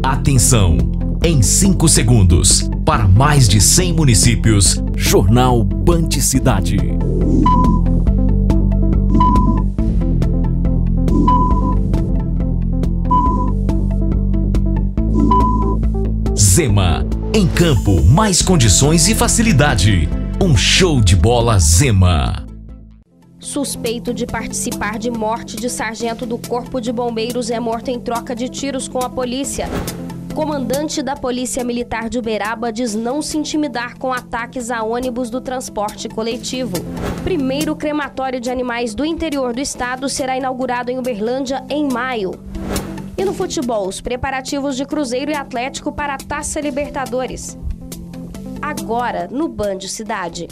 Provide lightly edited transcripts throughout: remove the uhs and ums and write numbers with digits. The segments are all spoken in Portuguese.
Atenção! Em 5 segundos, para mais de 100 municípios, Jornal Band Cidade. Zema. Em campo, mais condições e facilidade. Um show de bola Zema. Suspeito de participar de morte de sargento do Corpo de Bombeiros é morto em troca de tiros com a polícia. Comandante da Polícia Militar de Uberaba diz não se intimidar com ataques a ônibus do transporte coletivo. Primeiro crematório de animais do interior do estado será inaugurado em Uberlândia em maio. E no futebol, os preparativos de Cruzeiro e Atlético para a Taça Libertadores. Agora, no Band Cidade.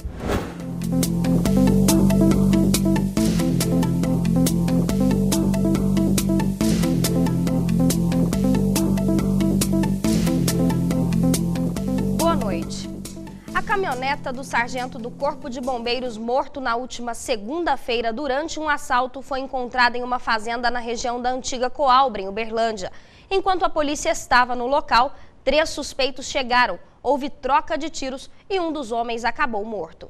Boa noite. A caminhoneta do sargento do Corpo de Bombeiros morto na última segunda-feira durante um assalto foi encontrada em uma fazenda na região da antiga Coalbra, em Uberlândia. Enquanto a polícia estava no local, 3 suspeitos chegaram, houve troca de tiros e um dos homens acabou morto.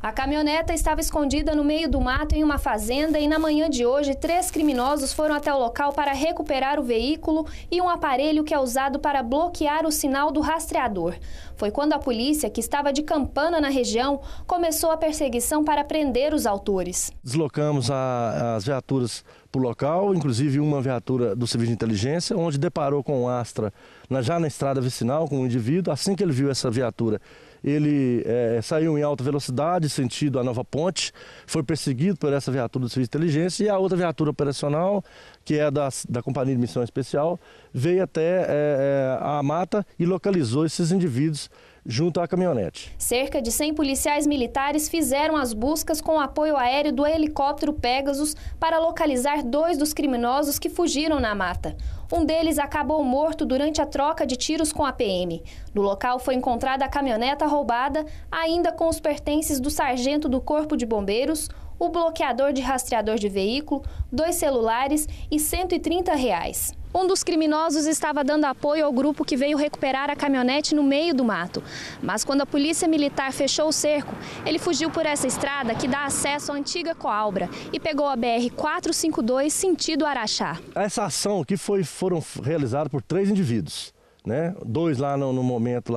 A caminhoneta estava escondida no meio do mato em uma fazenda e na manhã de hoje 3 criminosos foram até o local para recuperar o veículo e um aparelho que é usado para bloquear o sinal do rastreador. Foi quando a polícia, que estava de campana na região, começou a perseguição para prender os autores. Deslocamos as viaturas para o local, inclusive uma viatura do Serviço de Inteligência, onde deparou com um Astra já na estrada vicinal com um indivíduo. Assim que ele viu essa viatura, ele saiu em alta velocidade, sentido a Nova Ponte, foi perseguido por essa viatura do Serviço de Inteligência e a outra viatura operacional, que é da Companhia de Missão Especial, veio até a mata e localizou esses indivíduos junto à caminhonete. Cerca de 100 policiais militares fizeram as buscas com o apoio aéreo do helicóptero Pegasus para localizar 2 dos criminosos que fugiram na mata. Um deles acabou morto durante a troca de tiros com a PM. No local foi encontrada a caminhoneta roubada, ainda com os pertences do sargento do Corpo de Bombeiros, o bloqueador de rastreador de veículo, 2 celulares e R$130. Um dos criminosos estava dando apoio ao grupo que veio recuperar a caminhonete no meio do mato. Mas quando a polícia militar fechou o cerco, ele fugiu por essa estrada que dá acesso à antiga Coalbra e pegou a BR-452 sentido Araxá. Essa ação aqui foram realizadas por 3 indivíduos, né? 2 lá no momento,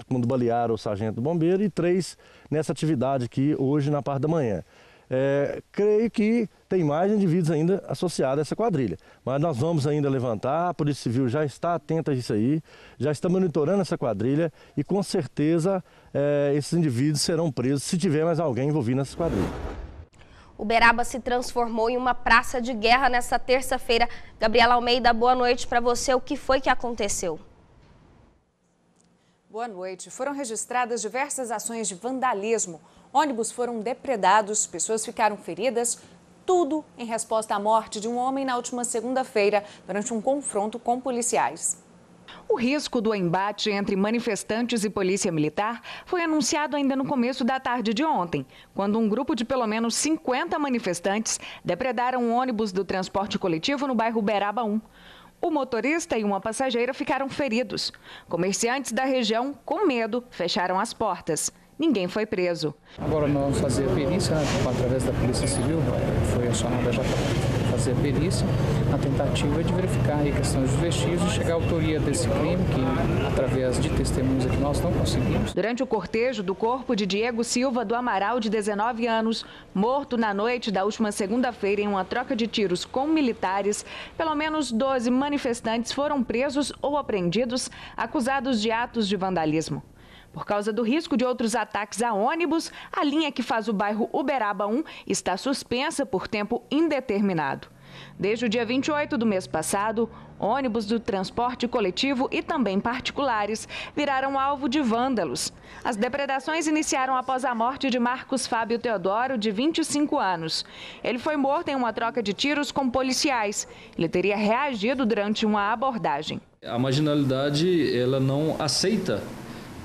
quando balearam o sargento do bombeiro, e 3 nessa atividade aqui hoje na parte da manhã. Creio que tem mais indivíduos ainda associados a essa quadrilha, mas nós vamos ainda levantar, a Polícia Civil já está atenta a isso aí, já está monitorando essa quadrilha e com certeza esses indivíduos serão presos se tiver mais alguém envolvido nessa quadrilha. Uberaba se transformou em uma praça de guerra nesta terça-feira. Gabriela Almeida, boa noite para você. O que foi que aconteceu? Boa noite. Foram registradas diversas ações de vandalismo. Ônibus foram depredados, pessoas ficaram feridas, tudo em resposta à morte de um homem na última segunda-feira, durante um confronto com policiais. O risco do embate entre manifestantes e polícia militar foi anunciado ainda no começo da tarde de ontem, quando um grupo de pelo menos 50 manifestantes depredaram um ônibus do transporte coletivo no bairro Uberaba 1. O motorista e uma passageira ficaram feridos. Comerciantes da região, com medo, fecharam as portas. Ninguém foi preso. Agora nós vamos fazer a perícia, através da Polícia Civil, foi acionada já para fazer a perícia, na tentativa de verificar a questão dos vestígios e chegar à autoria desse crime, que através de testemunhas aqui nós não conseguimos. Durante o cortejo do corpo de Diego Silva do Amaral, de 19 anos, morto na noite da última segunda-feira em uma troca de tiros com militares, pelo menos 12 manifestantes foram presos ou apreendidos, acusados de atos de vandalismo. Por causa do risco de outros ataques a ônibus, a linha que faz o bairro Uberaba 1 está suspensa por tempo indeterminado. Desde o dia 28 do mês passado, ônibus do transporte coletivo e também particulares viraram alvo de vândalos. As depredações iniciaram após a morte de Marcos Fábio Teodoro, de 25 anos. Ele foi morto em uma troca de tiros com policiais. Ele teria reagido durante uma abordagem. A marginalidade, ela não aceita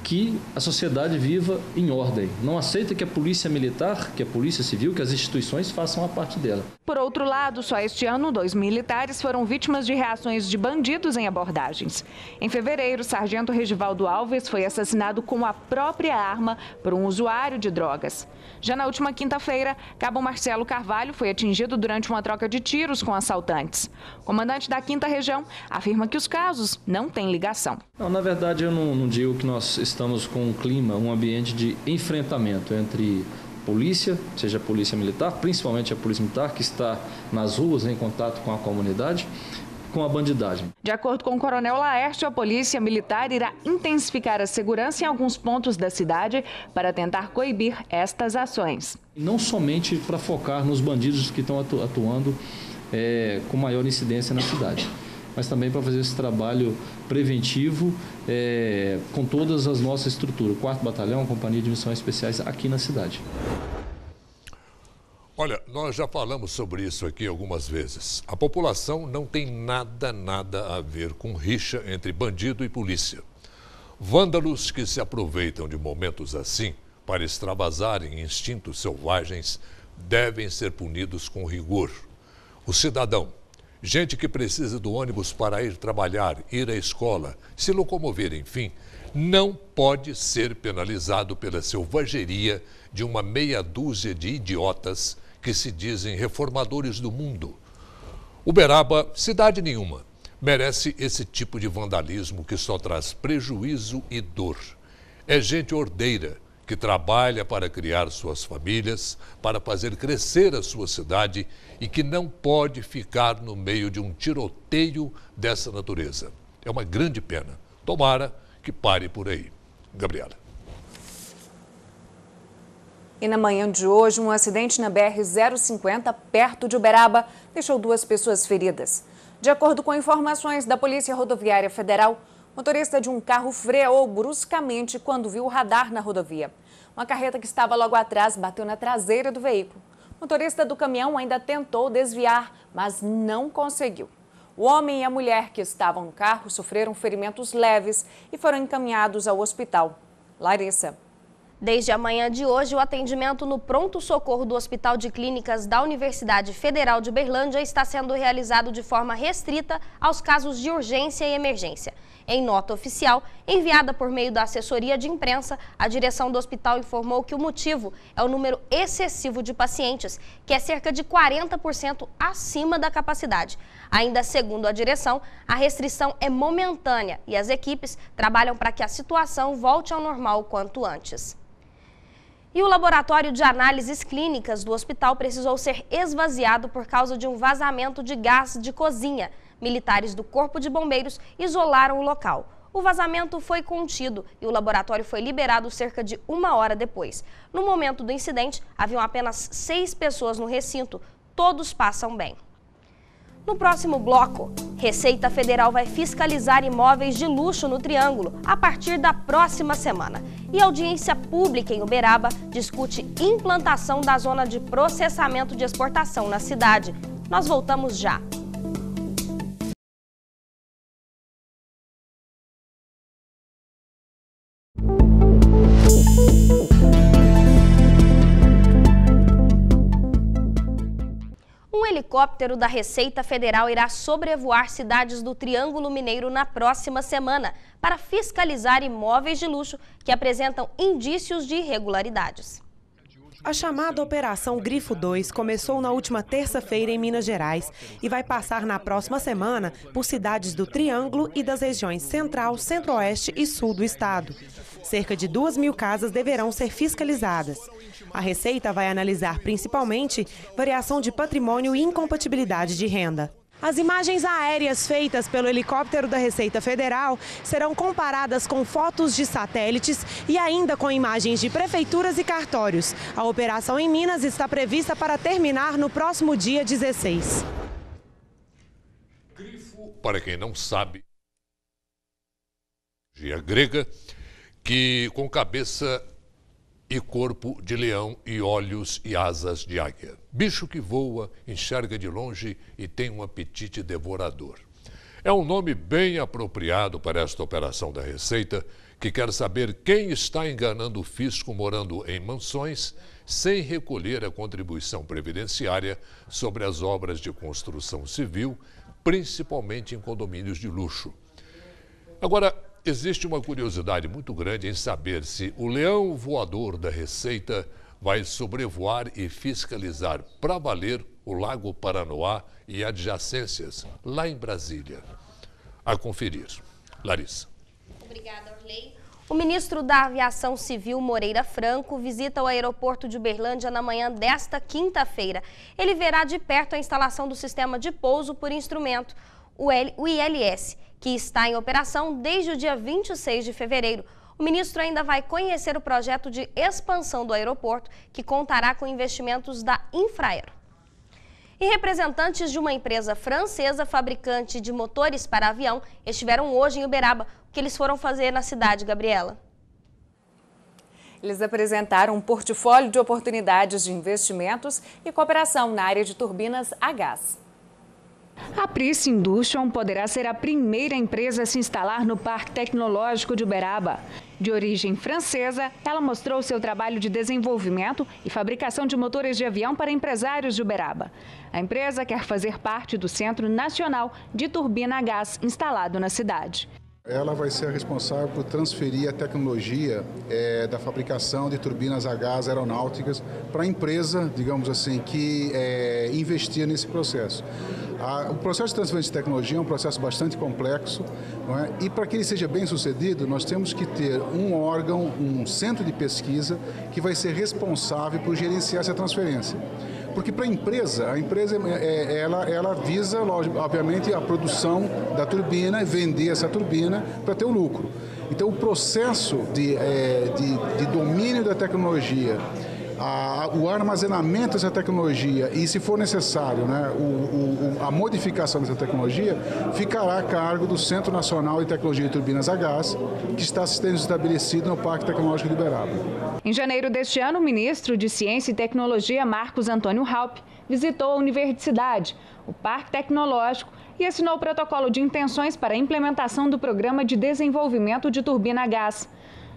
que a sociedade viva em ordem. Não aceita que a polícia militar, que a polícia civil, que as instituições façam a parte dela. Por outro lado, só este ano, 2 militares foram vítimas de reações de bandidos em abordagens. Em fevereiro, o sargento Regivaldo Alves foi assassinado com a própria arma por um usuário de drogas. Já na última quinta-feira, Cabo Marcelo Carvalho foi atingido durante uma troca de tiros com assaltantes. O comandante da 5ª Região afirma que os casos não têm ligação. Não, na verdade, eu não digo que nós estamos com um clima, um ambiente de enfrentamento entre polícia, seja a polícia militar, principalmente a polícia militar, que está nas ruas em contato com a comunidade, com a bandidagem. De acordo com o coronel Laércio, a polícia militar irá intensificar a segurança em alguns pontos da cidade para tentar coibir estas ações. Não somente para focar nos bandidos que estão atuando com maior incidência na cidade, mas também para fazer esse trabalho preventivo com todas as nossas estruturas, 4º Batalhão, a Companhia de Missões Especiais aqui na cidade. Olha, nós já falamos sobre isso aqui algumas vezes. A população não tem nada a ver com rixa entre bandido e polícia. Vândalos que se aproveitam de momentos assim para extravasarem instintos selvagens devem ser punidos com rigor. O cidadão, gente que precisa do ônibus para ir trabalhar, ir à escola, se locomover, enfim, não pode ser penalizado pela selvageria de uma meia dúzia de idiotas que se dizem reformadores do mundo. Uberaba, cidade nenhuma, merece esse tipo de vandalismo que só traz prejuízo e dor. É gente ordeira que trabalha para criar suas famílias, para fazer crescer a sua cidade e que não pode ficar no meio de um tiroteio dessa natureza. É uma grande pena. Tomara que pare por aí. Gabriela. E na manhã de hoje, um acidente na BR-050, perto de Uberaba, deixou 2 pessoas feridas. De acordo com informações da Polícia Rodoviária Federal, o motorista de um carro freou bruscamente quando viu o radar na rodovia. Uma carreta que estava logo atrás bateu na traseira do veículo. O motorista do caminhão ainda tentou desviar, mas não conseguiu. O homem e a mulher que estavam no carro sofreram ferimentos leves e foram encaminhados ao hospital. Larissa. Desde a manhã de hoje, o atendimento no pronto-socorro do Hospital de Clínicas da Universidade Federal de Uberlândia está sendo realizado de forma restrita aos casos de urgência e emergência. Em nota oficial, enviada por meio da assessoria de imprensa, a direção do hospital informou que o motivo é o número excessivo de pacientes, que é cerca de 40% acima da capacidade. Ainda segundo a direção, a restrição é momentânea e as equipes trabalham para que a situação volte ao normal o quanto antes. E o laboratório de análises clínicas do hospital precisou ser esvaziado por causa de um vazamento de gás de cozinha. Militares do Corpo de Bombeiros isolaram o local. O vazamento foi contido e o laboratório foi liberado cerca de 1 hora depois. No momento do incidente, haviam apenas 6 pessoas no recinto. Todos passam bem. No próximo bloco, Receita Federal vai fiscalizar imóveis de luxo no Triângulo a partir da próxima semana. E a audiência pública em Uberaba discute implantação da zona de processamento de exportação na cidade. Nós voltamos já. Um helicóptero da Receita Federal irá sobrevoar cidades do Triângulo Mineiro na próxima semana para fiscalizar imóveis de luxo que apresentam indícios de irregularidades. A chamada Operação Grifo 2 começou na última terça-feira em Minas Gerais e vai passar na próxima semana por cidades do Triângulo e das regiões Central, Centro-Oeste e Sul do estado. Cerca de 2.000 casas deverão ser fiscalizadas. A Receita vai analisar principalmente variação de patrimônio e incompatibilidade de renda. As imagens aéreas feitas pelo helicóptero da Receita Federal serão comparadas com fotos de satélites e ainda com imagens de prefeituras e cartórios. A operação em Minas está prevista para terminar no próximo dia 16. Grifo, para quem não sabe, magia grega, que com cabeça e corpo de leão e olhos e asas de águia. Bicho que voa, enxerga de longe e tem um apetite devorador. É um nome bem apropriado para esta operação da Receita, que quer saber quem está enganando o fisco morando em mansões sem recolher a contribuição previdenciária sobre as obras de construção civil, principalmente em condomínios de luxo. Agora, existe uma curiosidade muito grande em saber se o leão voador da Receita vai sobrevoar e fiscalizar para valer o Lago Paranoá e adjacências, lá em Brasília. A conferir. Larissa. Obrigada, Orley. O ministro da Aviação Civil, Moreira Franco, visita o aeroporto de Uberlândia na manhã desta quinta-feira. Ele verá de perto a instalação do sistema de pouso por instrumento, o ILS, que está em operação desde o dia 26 de fevereiro. O ministro ainda vai conhecer o projeto de expansão do aeroporto, que contará com investimentos da Infraero. E representantes de uma empresa francesa fabricante de motores para avião estiveram hoje em Uberaba. O que eles foram fazer na cidade, Gabriela? Eles apresentaram um portfólio de oportunidades de investimentos e cooperação na área de turbinas a gás. A Price Industrial poderá ser a primeira empresa a se instalar no Parque Tecnológico de Uberaba. De origem francesa, ela mostrou seu trabalho de desenvolvimento e fabricação de motores de avião para empresários de Uberaba. A empresa quer fazer parte do Centro Nacional de Turbina a Gás instalado na cidade. Ela vai ser a responsável por transferir a tecnologia da fabricação de turbinas a gás aeronáuticas para a empresa, digamos assim, que investia nesse processo. O processo de transferência de tecnologia é um processo bastante complexo, não é? E para que ele seja bem sucedido, nós temos que ter um órgão, um centro de pesquisa que vai ser responsável por gerenciar essa transferência. Porque para a empresa ela visa, obviamente, a produção da turbina e vender essa turbina para ter o lucro. Então, o processo de domínio da tecnologia, o armazenamento dessa tecnologia e, se for necessário, né, a modificação dessa tecnologia, ficará a cargo do Centro Nacional de Tecnologia de Turbinas a Gás, que está sendo estabelecido no Parque Tecnológico de Uberaba. Em janeiro deste ano, o ministro de Ciência e Tecnologia, Marcos Antônio Raupp, visitou a universidade, o Parque Tecnológico, e assinou o protocolo de intenções para a implementação do Programa de Desenvolvimento de Turbina a Gás.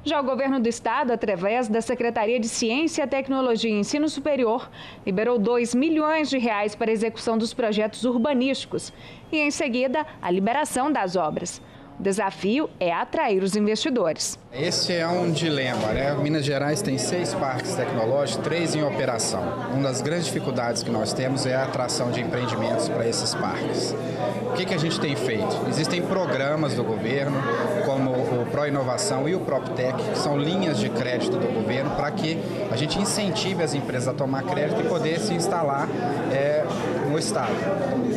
Já o governo do estado, através da Secretaria de Ciência, Tecnologia e Ensino Superior, liberou R$2 milhões para a execução dos projetos urbanísticos e, em seguida, a liberação das obras. O desafio é atrair os investidores. Esse é um dilema, né? Minas Gerais tem 6 parques tecnológicos, 3 em operação. Uma das grandes dificuldades que nós temos é a atração de empreendimentos para esses parques. O que a gente tem feito? Existem programas do governo, como o Pro-Inovação e o PropTech, que são linhas de crédito do governo para que a gente incentive as empresas a tomar crédito e poder se instalar no estado.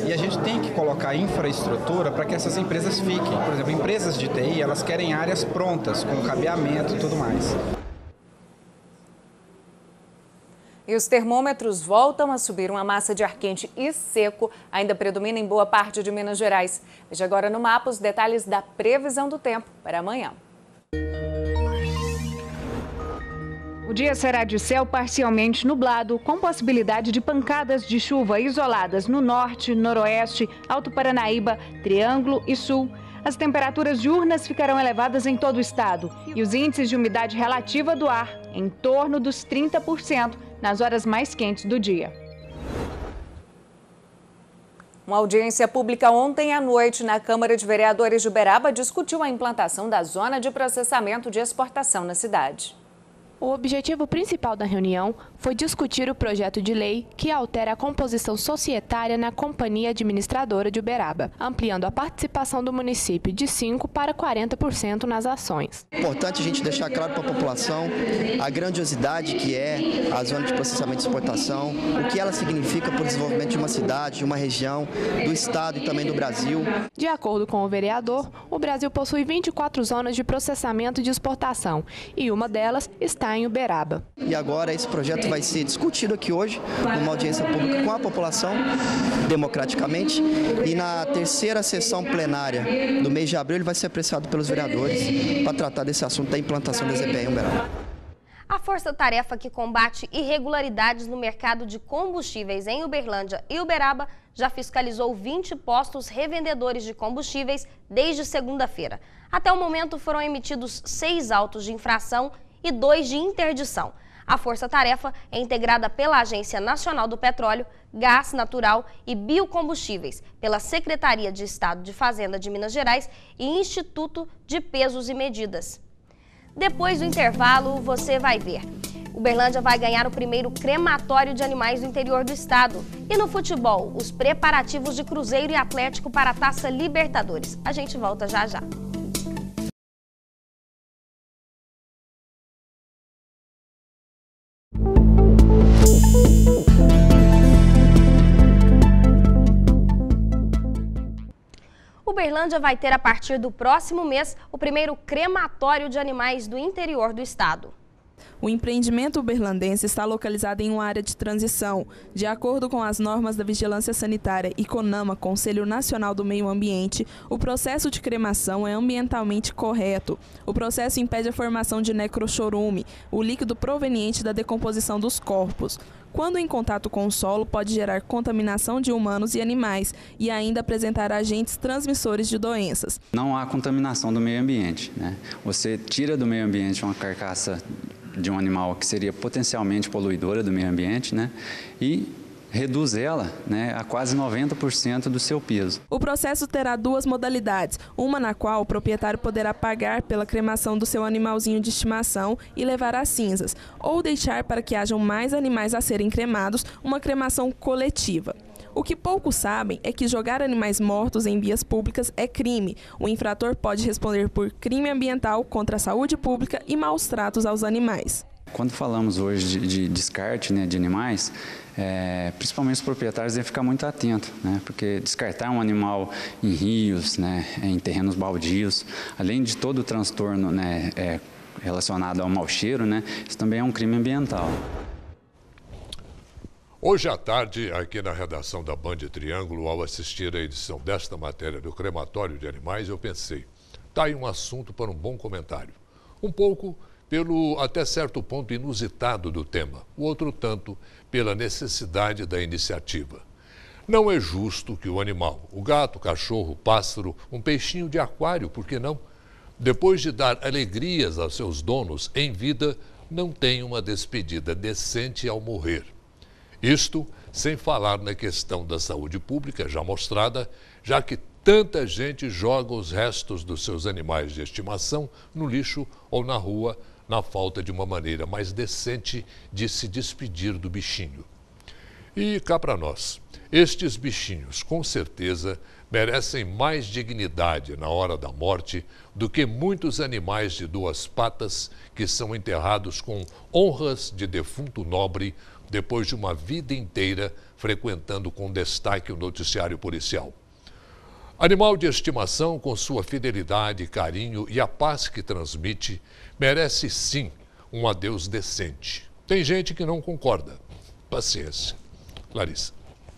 E a gente tem que colocar infraestrutura para que essas empresas fiquem. Por exemplo, empresas de TI, elas querem áreas prontas, com cabeamento e tudo mais. E os termômetros voltam a subir. Uma massa de ar quente e seco ainda predomina em boa parte de Minas Gerais. Veja agora no mapa os detalhes da previsão do tempo para amanhã. O dia será de céu parcialmente nublado, com possibilidade de pancadas de chuva isoladas no norte, noroeste, Alto Paranaíba, Triângulo e Sul. As temperaturas diurnas ficarão elevadas em todo o estado e os índices de umidade relativa do ar em torno dos 30% nas horas mais quentes do dia. Uma audiência pública ontem à noite na Câmara de Vereadores de Uberaba discutiu a implantação da zona de processamento de exportação na cidade. O objetivo principal da reunião foi discutir o projeto de lei que altera a composição societária na Companhia Administradora de Uberaba, ampliando a participação do município de 5% para 40% nas ações. É importante a gente deixar claro para a população a grandiosidade que é a zona de processamento de exportação, o que ela significa para o desenvolvimento de uma cidade, de uma região, do estado e também do Brasil. De acordo com o vereador, o Brasil possui 24 zonas de processamento de exportação e uma delas está em Uberaba. E agora esse projeto vai ser discutido aqui hoje, numa audiência pública com a população, democraticamente, e na terceira sessão plenária do mês de abril ele vai ser apreciado pelos vereadores para tratar desse assunto da implantação da ZPE em Uberaba. A força-tarefa que combate irregularidades no mercado de combustíveis em Uberlândia e Uberaba já fiscalizou 20 postos revendedores de combustíveis desde segunda-feira. Até o momento foram emitidos 6 autos de infração e 2 de interdição. A força-tarefa é integrada pela Agência Nacional do Petróleo, Gás Natural e Biocombustíveis, pela Secretaria de Estado de Fazenda de Minas Gerais e Instituto de Pesos e Medidas. Depois do intervalo, você vai ver. Uberlândia vai ganhar o primeiro crematório de animais do interior do estado. E no futebol, os preparativos de Cruzeiro e Atlético para a Taça Libertadores. A gente volta já já. Uberlândia vai ter a partir do próximo mês o primeiro crematório de animais do interior do estado. O empreendimento uberlandense está localizado em uma área de transição. De acordo com as normas da Vigilância Sanitária e CONAMA, Conselho Nacional do Meio Ambiente, o processo de cremação é ambientalmente correto. O processo impede a formação de necrochorume, o líquido proveniente da decomposição dos corpos. Quando em contato com o solo, pode gerar contaminação de humanos e animais e ainda apresentar agentes transmissores de doenças. Não há contaminação do meio ambiente, né? Você tira do meio ambiente uma carcaça de um animal que seria potencialmente poluidora do meio ambiente, né? E reduz ela, né, a quase 90% do seu peso. O processo terá 2 modalidades, uma na qual o proprietário poderá pagar pela cremação do seu animalzinho de estimação e levar as cinzas, ou deixar para que hajam mais animais a serem cremados, uma cremação coletiva. O que poucos sabem é que jogar animais mortos em vias públicas é crime. O infrator pode responder por crime ambiental contra a saúde pública e maus tratos aos animais. Quando falamos hoje de descarte, né, de animais, principalmente os proprietários devem ficar muito atentos, né, porque descartar um animal em rios, né, em terrenos baldios, além de todo o transtorno, né, relacionado ao mau cheiro, né, isso também é um crime ambiental. Hoje à tarde, aqui na redação da Band Triângulo, ao assistir a edição desta matéria do crematório de animais, eu pensei, tá aí um assunto para um bom comentário. Um pouco pelo até certo ponto inusitado do tema, o outro tanto pela necessidade da iniciativa. Não é justo que o animal, o gato, o cachorro, o pássaro, um peixinho de aquário, por que não? Depois de dar alegrias aos seus donos em vida, não tenha uma despedida decente ao morrer. Isto sem falar na questão da saúde pública já mostrada, já que tanta gente joga os restos dos seus animais de estimação no lixo ou na rua, na falta de uma maneira mais decente de se despedir do bichinho. E cá para nós, estes bichinhos com certeza merecem mais dignidade na hora da morte do que muitos animais de 2 patas que são enterrados com honras de defunto nobre depois de uma vida inteira frequentando com destaque o noticiário policial. Animal de estimação, com sua fidelidade, carinho e a paz que transmite, merece sim um adeus decente. Tem gente que não concorda. Paciência. Larissa.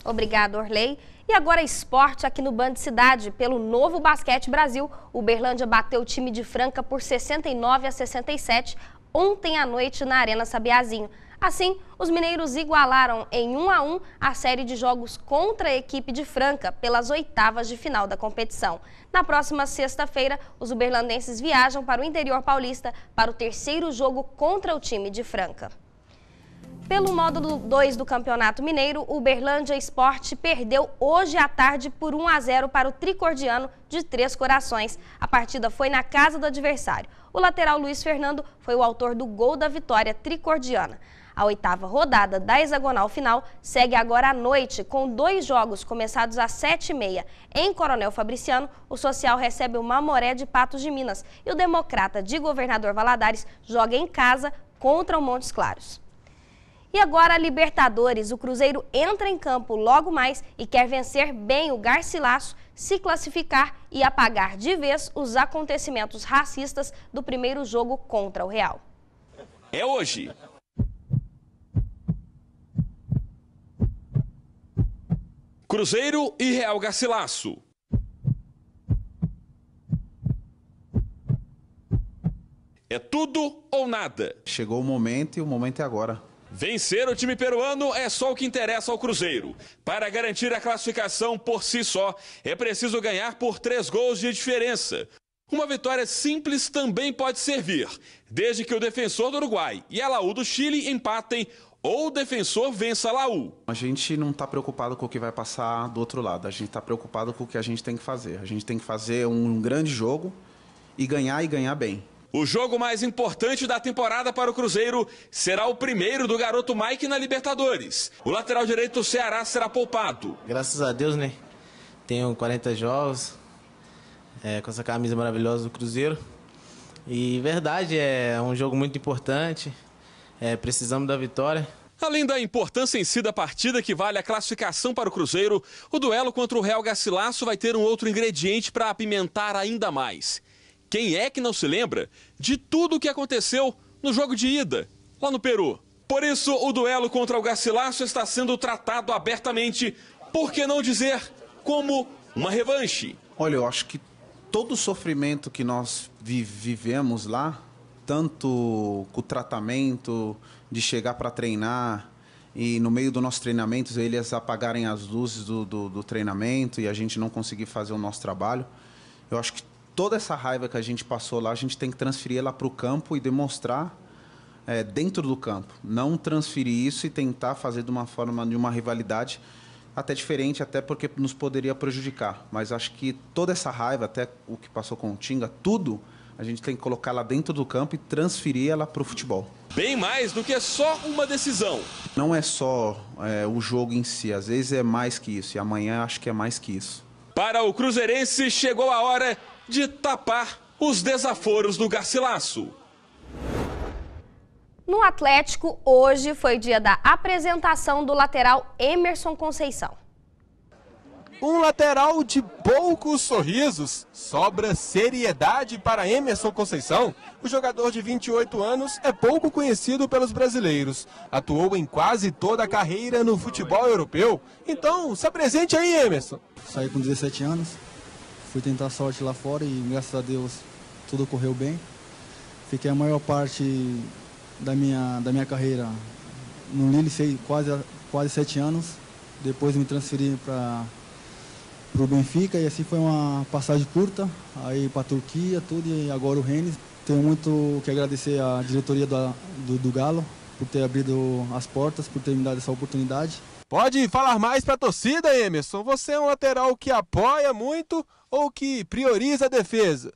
Obrigado, Orley. E agora esporte aqui no Band Cidade. Pelo Novo Basquete Brasil, o Uberlândia bateu o time de Franca por 69-67 ontem à noite na Arena Sabiazinho. Assim, os mineiros igualaram em 1-1 a série de jogos contra a equipe de Franca pelas 8avas de final da competição. Na próxima sexta-feira, os uberlandenses viajam para o interior paulista para o 3º jogo contra o time de Franca. Pelo módulo 2 do Campeonato Mineiro, o Uberlândia Esporte perdeu hoje à tarde por 1-0 para o tricordiano de Três Corações. A partida foi na casa do adversário. O lateral Luiz Fernando foi o autor do gol da vitória tricordiana. A 8ª rodada da hexagonal final segue agora à noite, com 2 jogos começados às 7h30. Em Coronel Fabriciano, o Social recebe o Mamoré de Patos de Minas e o Democrata de Governador Valadares joga em casa contra o Montes Claros. E agora a Libertadores, o Cruzeiro entra em campo logo mais e quer vencer bem o Garcilaso, se classificar e apagar de vez os acontecimentos racistas do primeiro jogo contra o Real. É hoje. Cruzeiro e Real Garcilaso. É tudo ou nada. Chegou o momento e o momento é agora. Vencer o time peruano é só o que interessa ao Cruzeiro. Para garantir a classificação por si só, é preciso ganhar por 3 gols de diferença. Uma vitória simples também pode servir, desde que o Defensor do Uruguai e a Laú do Chile empatem ou o Defensor vença a Laú. A gente não está preocupado com o que vai passar do outro lado, a gente está preocupado com o que a gente tem que fazer. A gente tem que fazer um grande jogo e ganhar bem. O jogo mais importante da temporada para o Cruzeiro será o primeiro do garoto Mike na Libertadores. O lateral direito do Ceará será poupado. Graças a Deus, né? Tenho 40 jogos com essa camisa maravilhosa do Cruzeiro. E verdade, é um jogo muito importante. Precisamos da vitória. Além da importância em si da partida, que vale a classificação para o Cruzeiro, o duelo contra o Real Garcilaso vai ter um outro ingrediente para apimentar ainda mais. Quem é que não se lembra de tudo o que aconteceu no jogo de ida, lá no Peru? Por isso, o duelo contra o Garcilaso está sendo tratado abertamente, por que não dizer como uma revanche? Olha, eu acho que todo o sofrimento que nós vivemos lá, tanto com o tratamento de chegar para treinar e no meio do nosso treinamento eles apagarem as luzes do treinamento e a gente não conseguir fazer o nosso trabalho, eu acho que toda essa raiva que a gente passou lá, a gente tem que transferir ela para o campo e demonstrar dentro do campo. Não transferir isso e tentar fazer de uma forma, de uma rivalidade até diferente, até porque nos poderia prejudicar. Mas acho que toda essa raiva, até o que passou com o Tinga, tudo, a gente tem que colocar lá dentro do campo e transferir ela para o futebol. Bem mais do que só uma decisão. Não é só o jogo em si, às vezes é mais que isso. E amanhã acho que é mais que isso. Para o cruzeirense, chegou a hora de tapar os desaforos do Garcilaso. No Atlético, hoje foi dia da apresentação do lateral Emerson Conceição. Um lateral de poucos sorrisos, sobra seriedade para Emerson Conceição. O jogador de 28 anos é pouco conhecido pelos brasileiros. Atuou em quase toda a carreira no futebol europeu. Então, se apresente aí, Emerson. Saí com 17 anos, fui tentar sorte lá fora e, graças a Deus, tudo correu bem. Fiquei a maior parte da minha carreira no Lille, quase 7 anos. Depois me transferi para o Benfica e assim foi uma passagem curta, aí para a Turquia, tudo, e agora o Rennes. Tenho muito que agradecer à diretoria do Galo por ter abrido as portas, por ter me dado essa oportunidade. Pode falar mais para a torcida, Emerson? Você é um lateral que apoia muito ou que prioriza a defesa?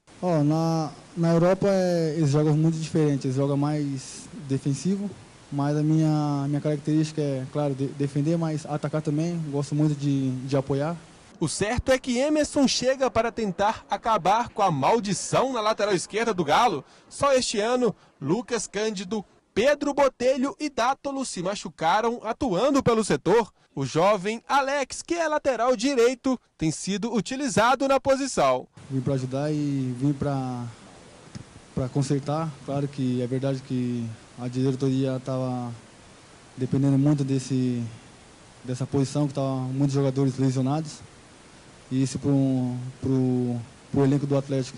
Na Europa eles jogam muito diferente, eles jogam mais defensivo, mas a minha característica é, claro, defender, mas atacar também, gosto muito de apoiar. O certo é que Emerson chega para tentar acabar com a maldição na lateral esquerda do Galo. Só este ano, Lucas Cândido, Pedro Botelho e Dátolo se machucaram atuando pelo setor. O jovem Alex, que é lateral direito, tem sido utilizado na posição. Vim para ajudar e vim para consertar. Claro que é verdade que a diretoria estava dependendo muito dessa posição, que estavam muitos jogadores lesionados. E isso para o elenco do Atlético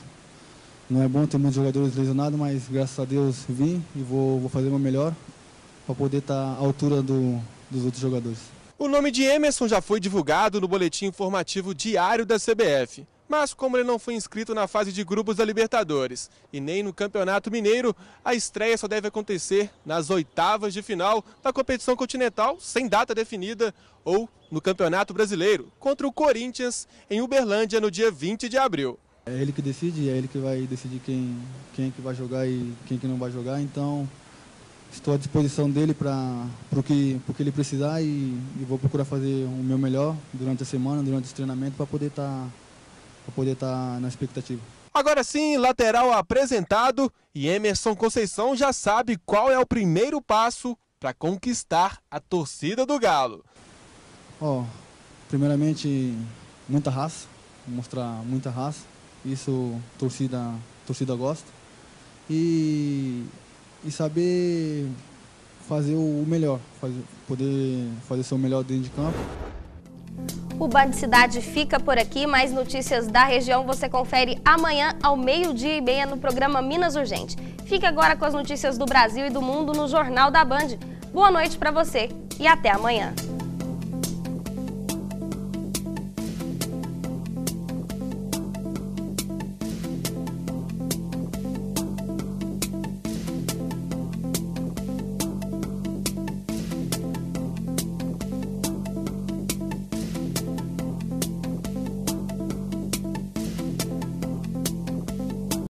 não é bom ter muitos jogadores lesionados, mas graças a Deus vim e vou fazer o meu melhor para poder estar à altura dos outros jogadores. O nome de Emerson já foi divulgado no boletim informativo diário da CBF. Mas como ele não foi inscrito na fase de grupos da Libertadores e nem no Campeonato Mineiro, a estreia só deve acontecer nas oitavas de final da competição continental, sem data definida, ou no Campeonato Brasileiro, contra o Corinthians, em Uberlândia, no dia 20 de abril. É ele que decide, é ele que vai decidir quem é que vai jogar e quem que não vai jogar, então estou à disposição dele para o que ele precisar e vou procurar fazer o meu melhor durante a semana, durante os treinamentos, para poder estar na expectativa. Agora sim, lateral apresentado e Emerson Conceição já sabe qual é o primeiro passo para conquistar a torcida do Galo. Primeiramente, muita raça, mostrar muita raça, isso torcida gosta, e saber fazer o melhor, poder fazer o seu melhor dentro de campo. O Band Cidade fica por aqui, mais notícias da região você confere amanhã ao 12:30 no programa Minas Urgente. Fique agora com as notícias do Brasil e do mundo no Jornal da Band. Boa noite para você e até amanhã.